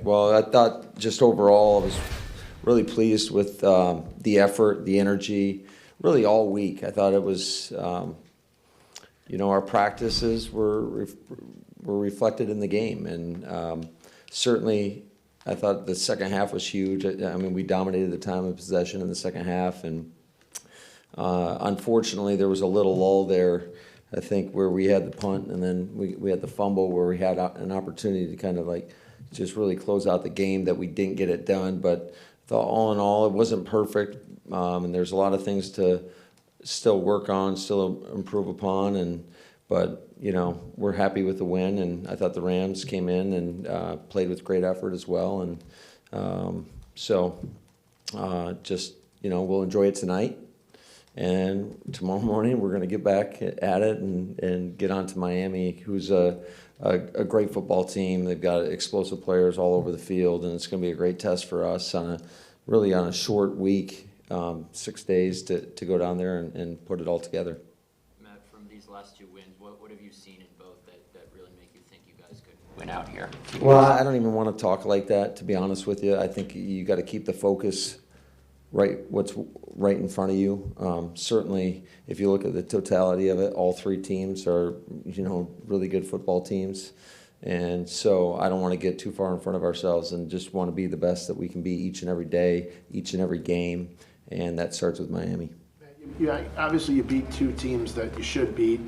Well, I thought just overall I was really pleased with the effort, the energy, really all week. I thought it was, our practices were reflected in the game, and certainly I thought the second half was huge. I mean, we dominated the time of possession in the second half, and unfortunately there was a little lull there. I think where we had the punt, and then we had the fumble where we had an opportunity to kind of like just really close out the game that we didn't get it done. But I thought all in all, it wasn't perfect, and there's a lot of things to still work on, still improve upon, but we're happy with the win, and I thought the Rams came in and played with great effort as well, and just we'll enjoy it tonight. And tomorrow morning, we're going to get back at it and get on to Miami, who's a great football team. They've got explosive players all over the field, and it's going to be a great test for us on a short week, 6 days to go down there and put it all together. Matt, from these last two wins, what have you seen in both that really make you think you guys could win out here? Well, I don't even want to talk like that, to be honest with you. I think you got to keep the focus what's right in front of you. Certainly, if you look at the totality of it, all three teams are, really good football teams. And so I don't want to get too far in front of ourselves and just want to be the best that we can be each and every day, each and every game. And that starts with Miami. Yeah, obviously you beat two teams that you should beat.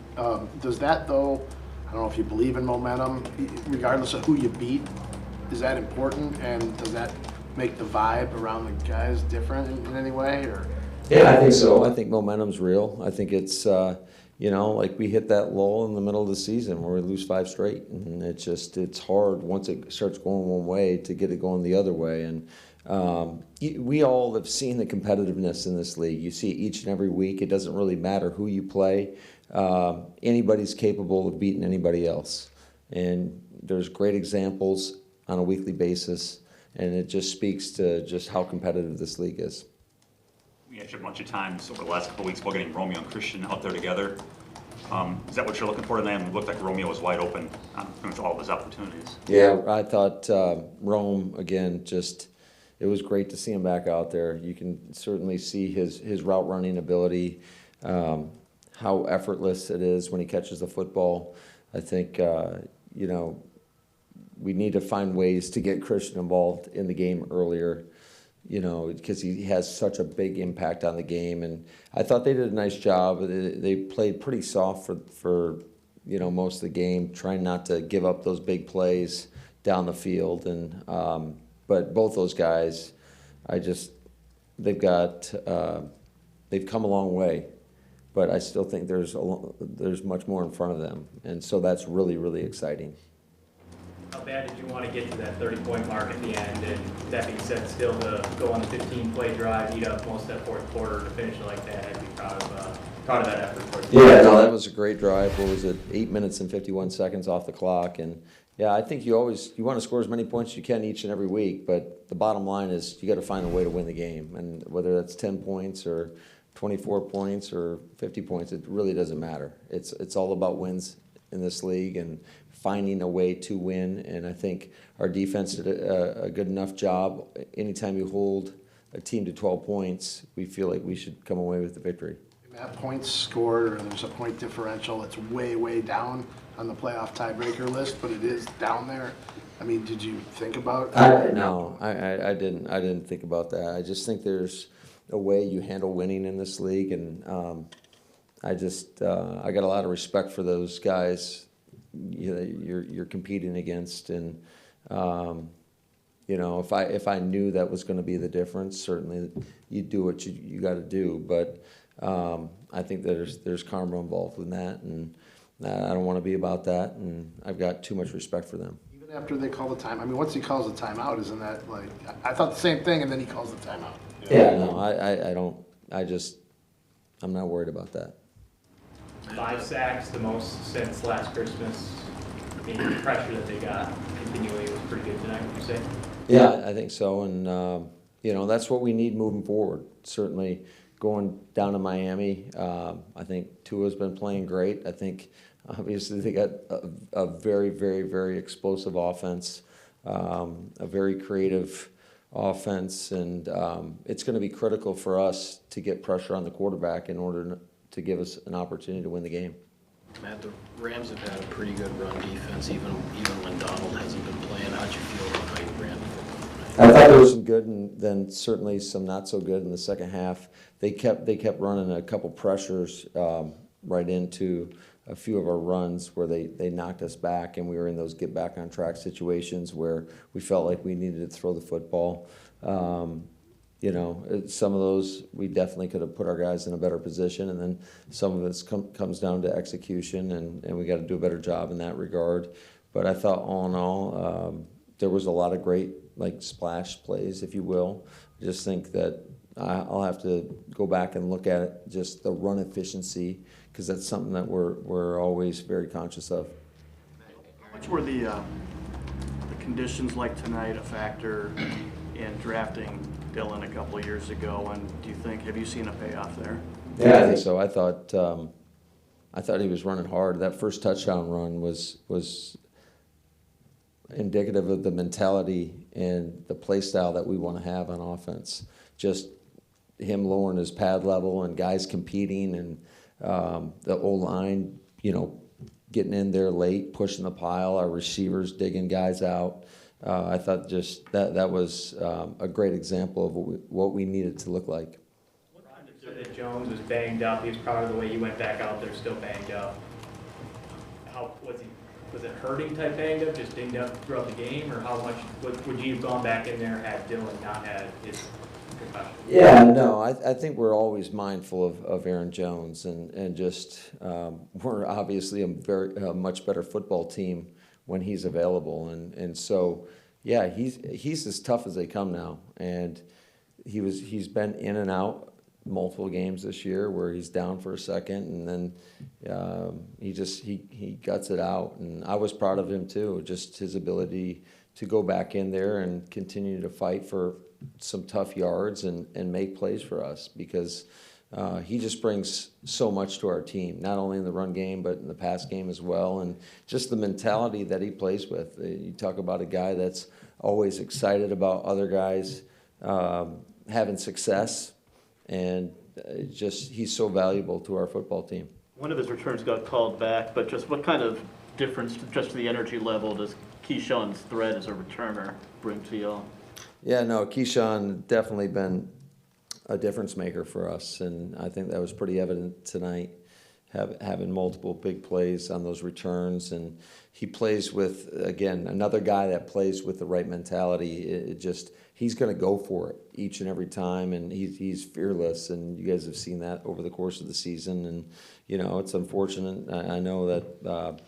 Does that, though, I don't know if you believe in momentum, regardless of who you beat, is that important? And does that make the vibe around the guys different in any way? Or yeah, I think so. I think momentum's real. I think it's like we hit that lull in the middle of the season where we lose 5 straight, and it's hard once it starts going one way to get it going the other way. And we all have seen the competitiveness in this league. You see it each and every week. It doesn't really matter who you play. Anybody's capable of beating anybody else, and there's great examples on a weekly basis. And it just speaks to just how competitive this league is. We had a bunch of times over the last couple of weeks about getting Romeo and Christian out there together. Is that what you're looking for tonight? It looked like Romeo was wide open on pretty much all of his opportunities. Yeah, I thought Rome, again, it was great to see him back out there. You can certainly see his route running ability, how effortless it is when he catches the football. I think, we need to find ways to get Christian involved in the game earlier, because he has such a big impact on the game. And I thought they did a nice job. They played pretty soft for most of the game, trying not to give up those big plays down the field. And but both those guys, they've come a long way. But I still think there's much more in front of them, and so that's really, really exciting. How bad did you want to get to that 30-point mark at the end? And that being said, still to go on the 15-play drive, eat up most of that fourth quarter to finish it like that, I'd be proud of that effort. Yeah, no, that was a great drive. What was it? 8 minutes and 51 seconds off the clock. And yeah, I think you want to score as many points as you can each and every week. But the bottom line is you got to find a way to win the game. And whether that's 10 points or 24 points or 50 points, it really doesn't matter. It's all about wins in this league and finding a way to win. And I think our defense did a good enough job. Anytime you hold a team to 12 points, we feel like we should come away with the victory. That points scored, or there's a point differential that's way, way down on the playoff tiebreaker list, but it is down there. I mean, did you think about that? No, I didn't. I didn't think about that. I just think there's a way you handle winning in this league, and I got a lot of respect for those guys you're competing against, and if I knew that was going to be the difference, certainly you do what you got to do. But I think there's karma involved in that, and I don't want to be about that, and I've got too much respect for them. Even after they call the time, I mean, once he calls the timeout, isn't that like, I thought the same thing, and then he calls the timeout. Yeah, no, I don't. I'm not worried about that. 5 sacks, the most since last Christmas. I mean, the pressure that they got continually was pretty good tonight, would you say? Yeah, I think so, and that's what we need moving forward. Certainly, going down to Miami, I think Tua's been playing great. I think obviously they got a very, very, very explosive offense. a very creative offense, and it's going to be critical for us to get pressure on the quarterback in order to give us an opportunity to win the game. Matt, the Rams have had a pretty good run defense, even when Donald hasn't been playing. How'd you feel about how you ran the football tonight? I thought there was some good, and then certainly some not so good in the second half. They kept running a couple pressures right into a few of our runs where they knocked us back, and we were in those get back on track situations where we felt like we needed to throw the football. You know, some of those we definitely could have put our guys in a better position, and then some of it comes down to execution, and we got to do a better job in that regard. But I thought all in all, there was a lot of great splash plays, if you will. I just think that I'll have to go back and look at it, just the run efficiency, because that's something that we're always very conscious of. How much were the conditions like tonight a factor in drafting Dylan a couple of years ago, and have you seen a payoff there? Yeah, I think so. I thought he was running hard. That first touchdown run was indicative of the mentality and the play style that we want to have on offense. Just him lowering his pad level and guys competing, and the O-line, getting in there late, pushing the pile, our receivers digging guys out. I thought just that was a great example of what we needed to look like. So that Jones was banged up. He was proud of the way he went back out there, still banged up. How was he? Was it hurting type banged up, just dinged up throughout the game, or how much would you have gone back in there had Dylan not had his concussion? Yeah, no, I think we're always mindful of Aaron Jones, and just we're obviously a much better football team when he's available, and so yeah, he's as tough as they come now, and he's been in and out multiple games this year where he's down for a second, and then he guts it out, and I was proud of him too, just his ability to go back in there and continue to fight for some tough yards and make plays for us, because he just brings so much to our team, not only in the run game, but in the pass game as well. And just the mentality that he plays with. You talk about a guy that's always excited about other guys having success, and he's so valuable to our football team. One of his returns got called back, but just what kind of difference just to the energy level does Keyshawn's threat as a returner bring to y'all? Yeah, no, Keyshawn definitely been a difference maker for us, and I think that was pretty evident tonight, having multiple big plays on those returns. And he plays with, again, another guy that plays with the right mentality. He's going to go for it each and every time, and he's fearless, and you guys have seen that over the course of the season. And it's unfortunate. I know that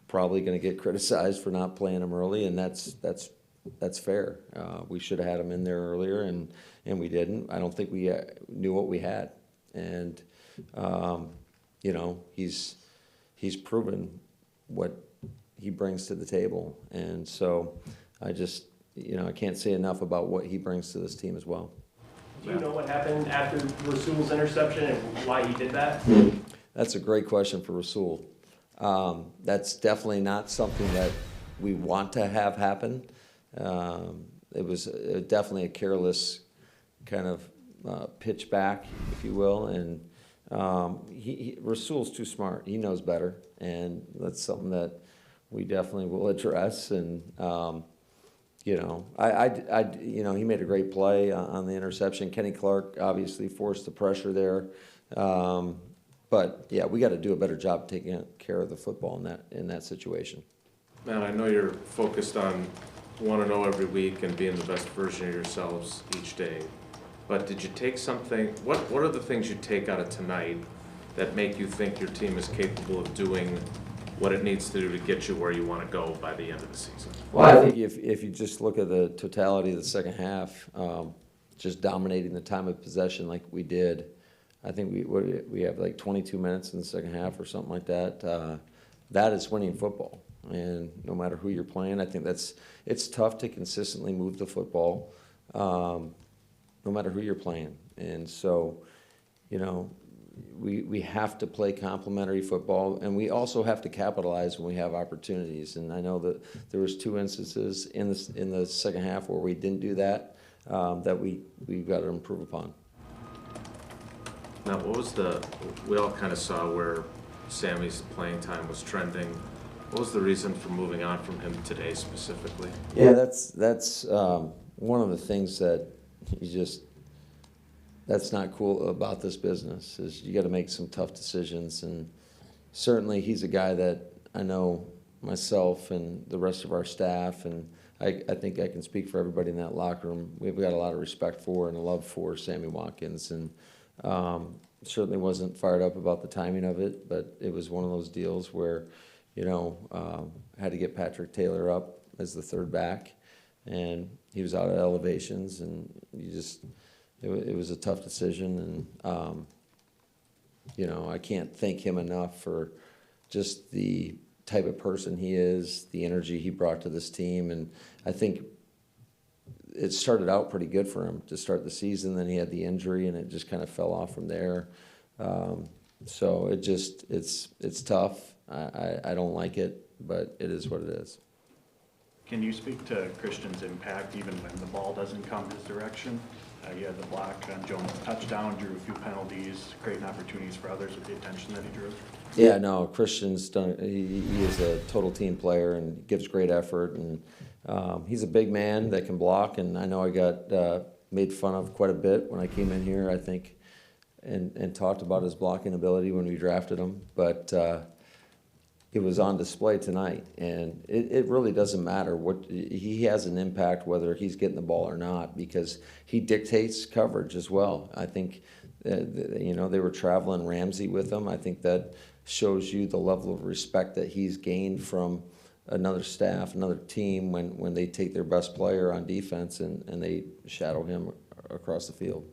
probably going to get criticized for not playing him early, and that's fair. We should have had him in there earlier, and we didn't. I don't think we knew what we had, and he's proven what he brings to the table, and so I can't say enough about what he brings to this team as well. Do you know what happened after Rasul's interception and why he did that? That's a great question for Rasul. That's definitely not something that we want to have happen. It was definitely a careless kind of pitch back, if you will, and Rasul's too smart. He knows better, and that's something that we definitely will address. And he made a great play on the interception. Kenny Clark obviously forced the pressure there, but yeah, we got to do a better job taking care of the football in that situation. Matt, I know you're focused on want to know every week and being the best version of yourselves each day. But did you take something, what are the things you take out of tonight that make you think your team is capable of doing what it needs to do to get you where you want to go by the end of the season? Well, I think if you just look at the totality of the second half, just dominating the time of possession like we did, I think we have like 22 minutes in the second half or something like that. That is winning football. And no matter who you're playing, I think it's tough to consistently move the football, no matter who you're playing. And so, we have to play complementary football, and we also have to capitalize when we have opportunities. And I know that there was 2 instances in the second half where we didn't do that, that we've got to improve upon. Now, we all kind of saw where Sammy's playing time was trending. What was the reason for moving on from him today specifically? Yeah, that's one of the things that that's not cool about this business, is you got to make some tough decisions. And certainly he's a guy that I know myself and the rest of our staff, and I think I can speak for everybody in that locker room. We've got a lot of respect for and a love for Sammy Watkins, and certainly wasn't fired up about the timing of it, but it was one of those deals where, had to get Patrick Taylor up as the third back, and he was out of elevations, and it was a tough decision. And I can't thank him enough for just the type of person he is, the energy he brought to this team. And I think it started out pretty good for him to start the season. Then he had the injury, and it just kind of fell off from there. So it's tough. I don't like it, but it is what it is. Can you speak to Christian's impact even when the ball doesn't come his direction? You had the block on Jones' touchdown, drew a few penalties, creating opportunities for others with the attention that he drew. Yeah, no, Christian's done. He is a total team player and gives great effort, and he's a big man that can block. And I know I got made fun of quite a bit when I came in here, I think, and talked about his blocking ability when we drafted him. But it was on display tonight, and it really doesn't matter what he has an impact whether he's getting the ball or not, because he dictates coverage as well. I think they were traveling Ramsey with him. I think that shows you the level of respect that he's gained from another staff, another team, when they take their best player on defense and they shadow him across the field.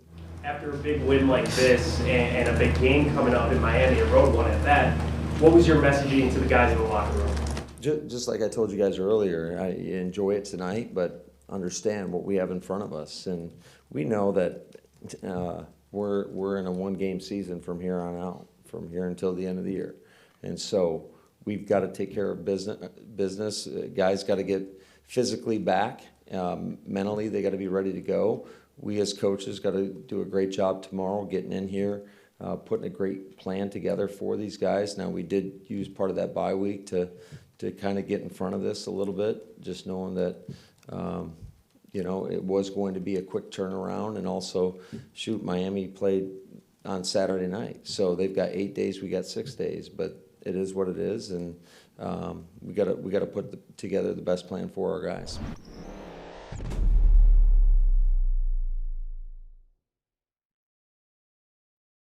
After a big win like this and a big game coming up in Miami, a road one at that, what was your messaging to the guys in the locker room? Just like I told you guys earlier, I enjoy it tonight, but understand what we have in front of us. And we know that we're in a one-game season from here on out, from here until the end of the year. And so we've got to take care of business. Guys got to get physically back. Mentally, they got to be ready to go. We as coaches got to do a great job tomorrow getting in here, putting a great plan together for these guys. Now, we did use part of that bye week to kind of get in front of this a little bit, just knowing that, it was going to be a quick turnaround. And also, Miami played on Saturday night. So they've got 8 days, we got 6 days. But it is what it is, and we got to put together the best plan for our guys.